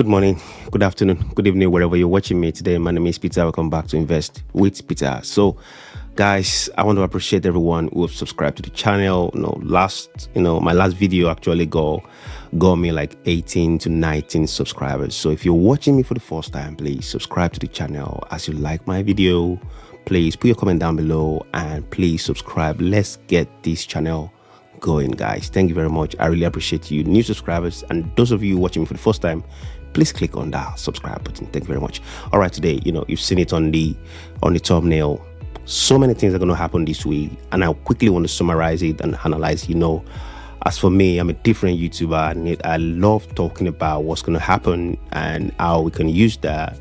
Good morning, good afternoon, good evening, wherever you're watching me today. My name is Peter. Welcome back to Invest with Peter. So, guys, I want to appreciate everyone who have subscribed to the channel. My last video actually got me like 18 to 19 subscribers. So, if you're watching me for the first time, please subscribe to the channel. As you like my video, please put your comment down below and please subscribe. Let's get this channel going, guys. Thank you very much. I really appreciate you, new subscribers, and those of you watching me for the first time, please click on that subscribe button. Thank you very much. All right, today, you've seen it on the thumbnail. So many things are going to happen this week, and I quickly want to summarize it and analyze. As for me, I'm a different YouTuber, and I love talking about what's going to happen and how we can use that,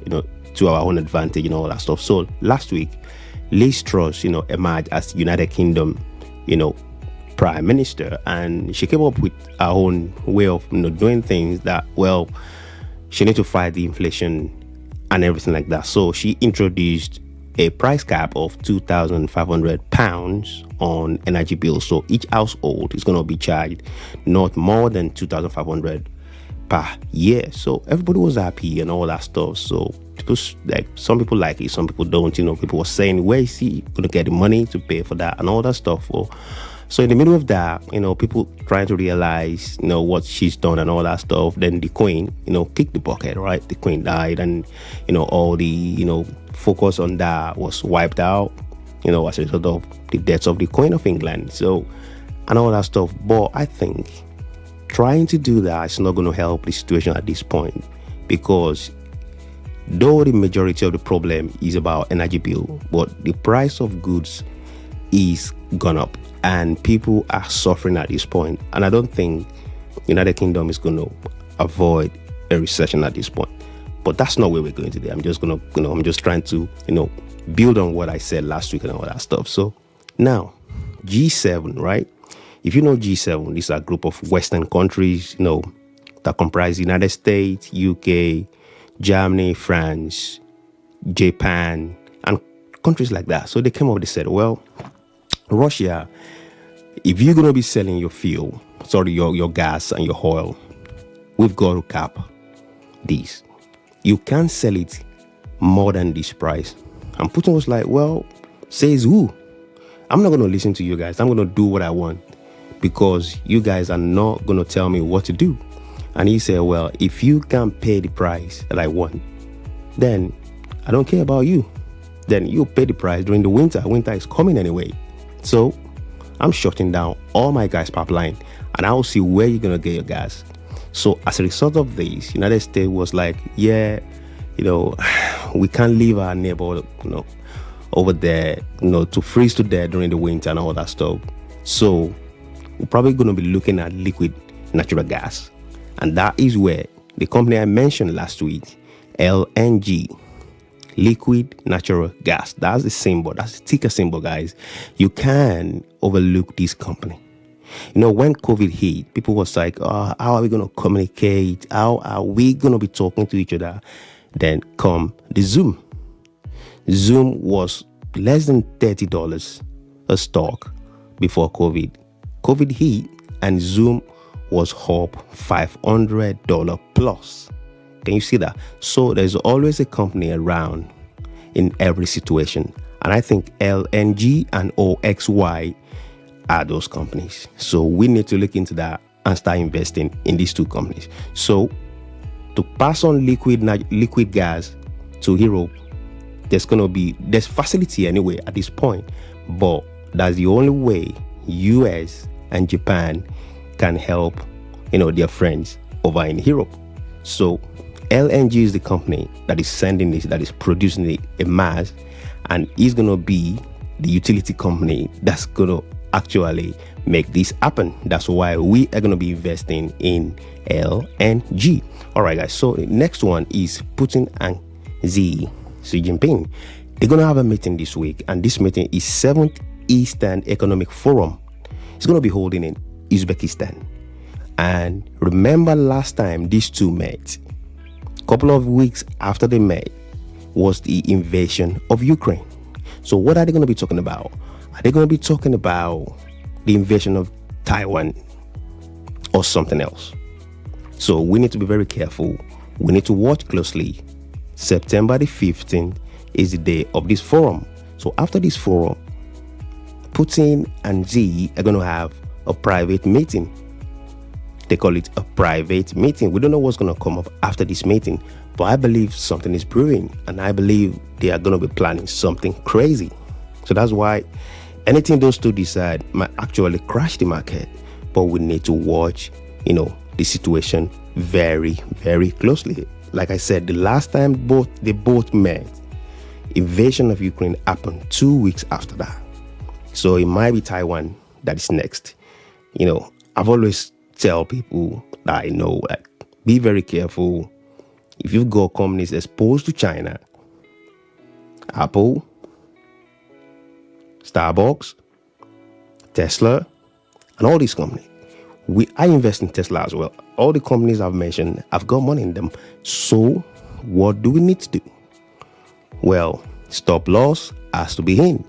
to our own advantage and all that stuff. So last week, Liz Truss, emerged as United Kingdom, Prime Minister, and she came up with her own way of doing things that, well, she need to fight the inflation and everything like that. So she introduced a price cap of £2,500 on energy bills. So each household is going to be charged not more than £2,500 per year. So everybody was happy and all that stuff. So some people like it, some people don't. People were saying, where is he going to get the money to pay for that and all that stuff? So in the middle of that, people trying to realize, what she's done and all that stuff. Then the Queen, kicked the bucket, right? The Queen died, and, all the, focus on that was wiped out, as a result of the deaths of the Queen of England. So, and all that stuff. But I think trying to do that is not going to help the situation at this point, because though the majority of the problem is about energy bill, but the price of goods is gone up and people are suffering at this point. And I don't think United Kingdom is going to avoid a recession at this point. But that's not where we're going today. I'm just trying to, build on what I said last week and all that stuff. So now, G7, right? If you know G7, these are a group of Western countries, that comprise the United States, UK, Germany, France, Japan, and countries like that. So they came up, they said, well, Russia, if you're going to be selling your your gas and your oil, we've got to cap this. You can't sell it more than this price. And Putin was like, well, says who? I'm not going to listen to you guys. I'm going to do what I want, because you guys are not going to tell me what to do. And he said, well, if you can't pay the price that I want, then I don't care about you. Then you pay the price during the winter. Winter is coming anyway. So I'm shutting down all my gas pipeline, and I'll see where you're going to get your gas. So as a result of this, United States was like, yeah, we can't leave our neighbor, over there, to freeze to death during the winter and all that stuff. So we're probably going to be looking at liquid natural gas. And that is where the company I mentioned last week, LNG, liquid natural gas, that's the symbol, that's the ticker symbol, guys. You can overlook this company. When COVID hit, people was like, oh, how are we going to communicate? How are we going to be talking to each other? Then come the Zoom. Zoom was less than $30 a stock before COVID. COVID hit and Zoom was up $500 plus. Can you see that? So there's always a company around in every situation. And I think LNG and OXY are those companies. So we need to look into that and start investing in these two companies. So to pass on liquid gas to Europe, there's facility anyway at this point. But that's the only way US and Japan can help, their friends over in Europe. So LNG is the company that is sending this, that is producing it en masse, and is going to be the utility company that's going to actually make this happen. That's why we are going to be investing in LNG. All right, guys. So the next one is Putin and Xi Jinping. They're going to have a meeting this week, and this meeting is 7th Eastern Economic Forum. It's going to be holding in Uzbekistan. And remember last time these two met, a couple of weeks after they met, was the invasion of Ukraine. So what are they going to be talking about? Are they going to be talking about the invasion of Taiwan or something else? So we need to be very careful we need to watch closely. September the 15th is the day of this forum. So after this forum, Putin and XI are going to have a private meeting. They call it a private meeting. We don't know what's going to come up after this meeting, but I believe something is brewing, and I believe they are going to be planning something crazy. So that's why anything those two decide might actually crash the market, but we need to watch, the situation very, very closely. Like I said, the last time they both met, invasion of Ukraine happened 2 weeks after that. So it might be Taiwan that is next. I've always tell people that I know, like, be very careful. If you've got companies exposed to China, Apple, Starbucks, Tesla, and all these companies. I invest in Tesla as well. All the companies I've mentioned, I've got money in them. So what do we need to do? Well, stop loss has to be in.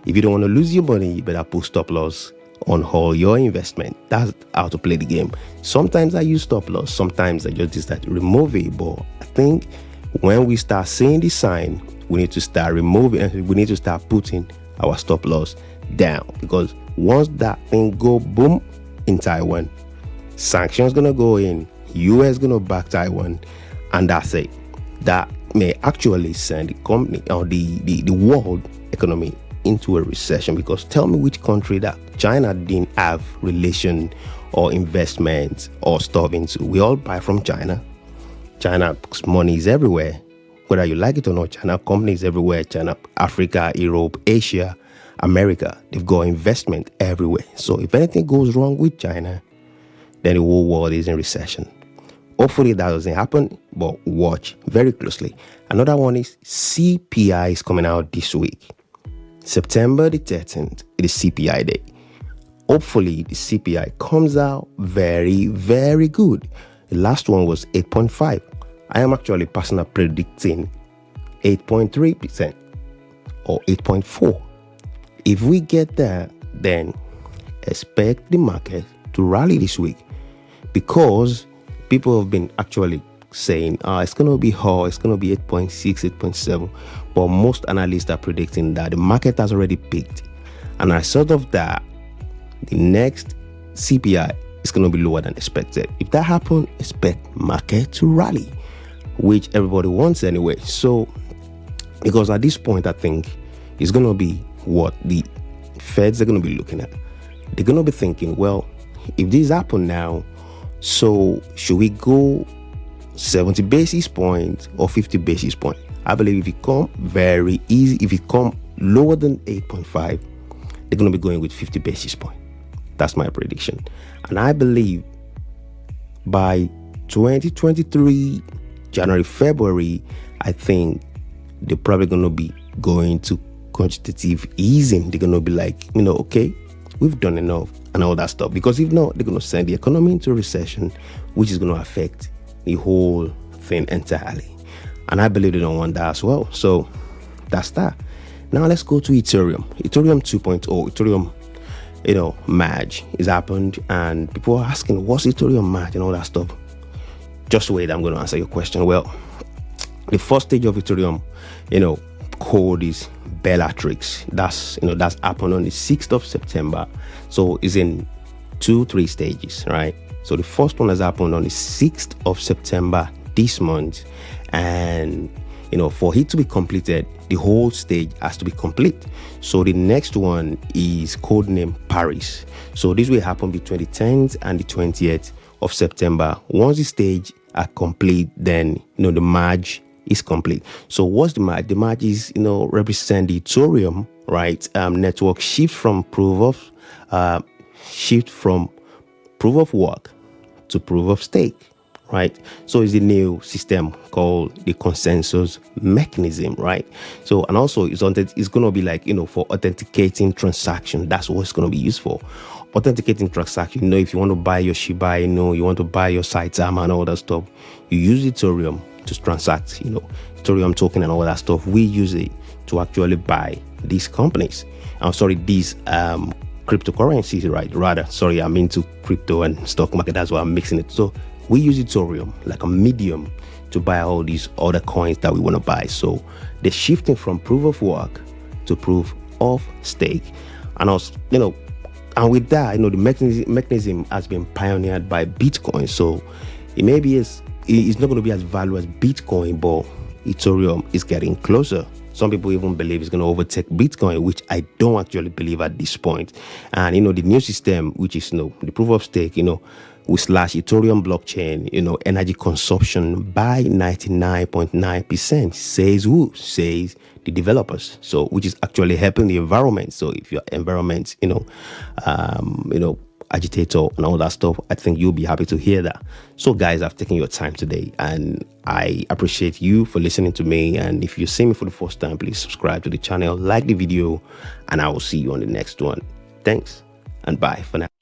If you don't want to lose your money, you better put stop loss on all your investment. That's how to play the game. Sometimes I use stop loss. Sometimes I just decide to remove it. But I think when we start seeing the sign, we need to start removing, and we need to start putting our stop loss down. Because once that thing go boom in Taiwan, sanctions gonna go in, US gonna back Taiwan, and that's it. That may actually send the company or the world economy into a recession. Because tell me which country that China didn't have relation or investment or stuff into. We all buy from China. China's money is everywhere, whether you like it or not. China companies everywhere. China, Africa, Europe, Asia, America, they've got investment everywhere. So if anything goes wrong with China, then the whole world is in recession. Hopefully that doesn't happen, but watch very closely. Another one is CPI is coming out this week. September the 13th, it is CPI day. Hopefully the CPI comes out very, very good. The last one was 8.5. I am actually personally predicting 8.3% or 8.4. If we get there, then expect the market to rally this week, because people have been actually saying, it's going to be high, it's going to be 8.6, 8.7. But most analysts are predicting that the market has already peaked. And as a result of that, the next CPI is going to be lower than expected. If that happens, expect market to rally, which everybody wants anyway. So, because at this point, I think it's going to be what the Feds are going to be looking at. They're going to be thinking, well, if this happen now, so should we go 70 basis points or 50 basis points? I believe if it come very easy, if it come lower than 8.5, they're going to be going with 50 basis points. That's my prediction. And I believe by 2023, January, February, I think they're probably going to be going to quantitative easing. They're going to be like, okay, we've done enough and all that stuff. Because if not, they're going to send the economy into a recession, which is going to affect the whole thing entirely. And I believe they don't want that as well. So that's that. Now let's go to Ethereum. Ethereum 2.0. Ethereum, merge has happened, and people are asking, what's Ethereum merge and all that stuff? Just wait, I'm going to answer your question. Well, the first stage of Ethereum, code is Bellatrix. That's happened on the 6th of September. So it's in 2-3 stages, right? So the first one has happened on the 6th of September this month. And, for it to be completed, the whole stage has to be complete. So the next one is codename Paris. So this will happen between the 10th and the 20th of September. Once the stage are complete, then, the merge is complete. So what's the merge? The merge is, represent the Ethereum, right? Network shift from proof of work to proof of stake, right? So it's a new system called the consensus mechanism, right? So, and also it's going to be like, for authenticating transaction. That's what it's going to be used for. Authenticating transaction. If you want to buy your Shiba, you want to buy your Saitama and all that stuff, you use Ethereum to transact, Ethereum token and all that stuff. We use it to actually buy these companies. These cryptocurrencies, right? I'm into crypto and stock market. That's why I'm mixing it. So we use Ethereum like a medium to buy all these other coins that we want to buy. So they're shifting from proof of work to proof of stake. And also, and with that, the mechanism has been pioneered by Bitcoin. So it may be it's not going to be as valuable as Bitcoin, but Ethereum is getting closer. Some people even believe it's going to overtake Bitcoin, which I don't actually believe at this point. And the new system, which is the proof of stake, will slash Ethereum blockchain, energy consumption by 99.9%. Says who? Says the developers. So which is actually helping the environment. So if your environment, agitator and all that stuff, I think you'll be happy to hear that. So guys, I've taken your time today and I appreciate you for listening to me. And if you see me for the first time, please subscribe to the channel, like the video, and I will see you on the next one. Thanks and bye for now.